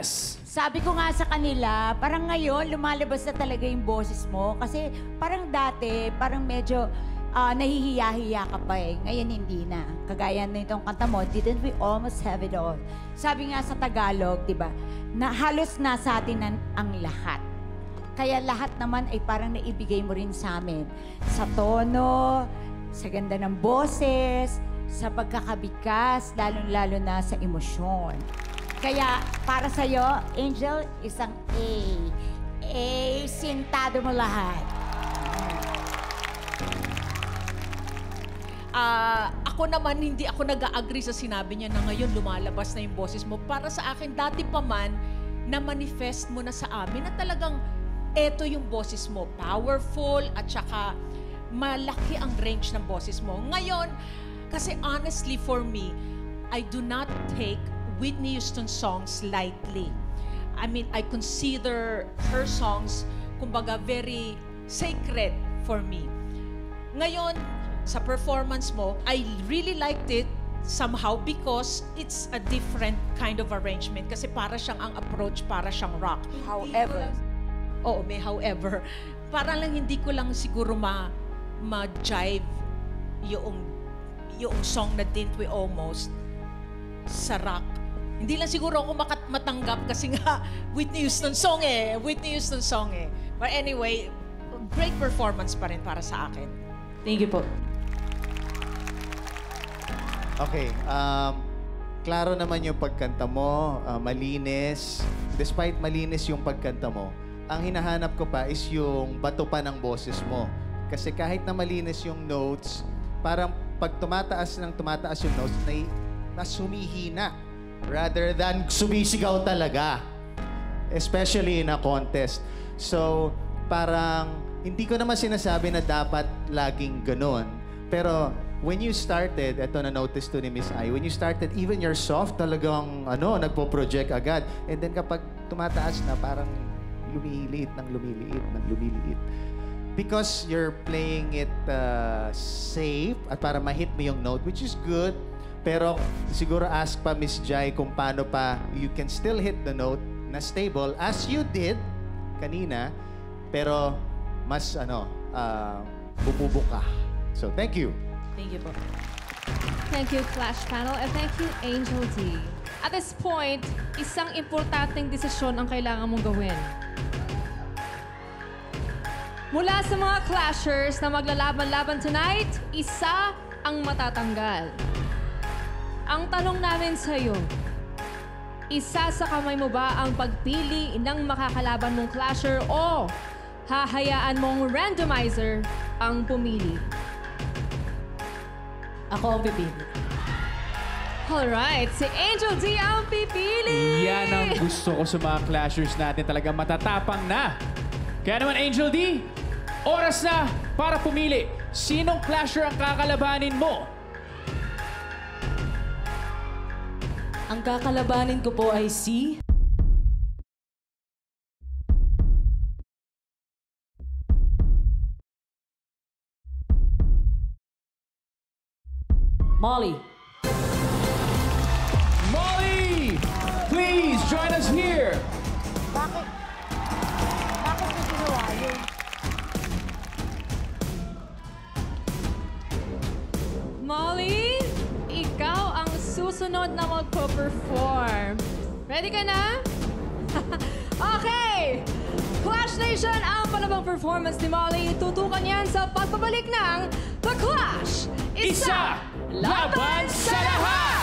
Yes. Sabi ko nga sa kanila, parang ngayon, lumalabas na talaga yung boses mo. Kasi parang dati, parang medyo nahihiya-hiya ka pa eh. Ngayon hindi na. Kagaya na itong kanta mo, didn't we almost have it all? Sabi nga sa Tagalog, di ba, na halos nasa atin ang lahat. Kaya lahat naman ay parang naibigay mo rin sa amin. Sa tono, sa ganda ng boses, sa pagkakabigas, lalong-lalo na sa emosyon. Kaya para sa'yo, Angel, isang A. A, sintado mo lahat. Ako naman, hindi ako nag-agree sa sinabi niya na ngayon lumalabas na yung boses mo. Para sa akin, dati pa man, na-manifest mo na sa amin na talagang eto yung boses mo. Powerful at saka malaki ang range ng boses mo. Ngayon, kasi honestly for me, I do not take Whitney Houston songs lightly. I mean, I consider her songs, kumbaga, very sacred for me. Ngayon, sa performance mo, I really liked it somehow because it's a different kind of arrangement. Kasi para siyang ang approach, para siyang rock. However. Oo, may however. Para lang hindi ko lang siguro ma-jive yung song na Didn't We Almost sa rock. Hindi lang siguro ako matanggap kasi nga Whitney Houston song eh. Whitney Houston song eh. But anyway, great performance pa rin para sa akin. Thank you po. Okay, klaro naman yung pagkanta mo, malinis. Despite malinis yung pagkanta mo, ang hinahanap ko pa is yung bato pa ng boses mo. Kasi kahit na malinis yung notes, parang pag tumataas yung notes, na sumihina rather than sumisigaw talaga. Especially in a contest. So, parang hindi ko naman sinasabi na dapat laging ganun. Pero when you started, eto na-notice to ni Miss Ai, when you started, even your soft talagang nagpo-project agad. And then kapag tumataas na, parang lumiliit ng lumiliit. Because you're playing it safe at para ma-hit mo yung note, which is good. Pero siguro ask pa Miss Jai kung paano pa you can still hit the note na stable as you did kanina, pero mas bumubo ka. So, thank you. Thank you po. Thank you, Clash Panel, and thank you, Angel D. At this point, isang importanteng desisyon ang kailangan mong gawin. Mula sa mga Clashers na maglalaban-laban tonight, isa ang matatanggal. Ang tanong namin sa'yo, isa sa kamay mo ba ang pagpili ng makakalaban mong Clasher o hahayaan mong randomizer ang pumili? Ako ang pipili. Alright, si Angel D ang pipili! Yan ang gusto ko sa mga Clashers natin. Talagang matatapang na. Kaya naman, Angel D, oras na para pumili. Sinong Clasher ang kakalabanin mo? Ang kakalabanin ko po ay si... Molly. Molly! Please, join us here! Bakit mo ginawa yun? Molly, ikaw ang susunod na magpo-perform. Ready ka na? Okay! Clash Nation, ang panabang performance ni Molly. Tutukan yan sa pagbabalik ng The Clash! Isa! Laban sa lahat!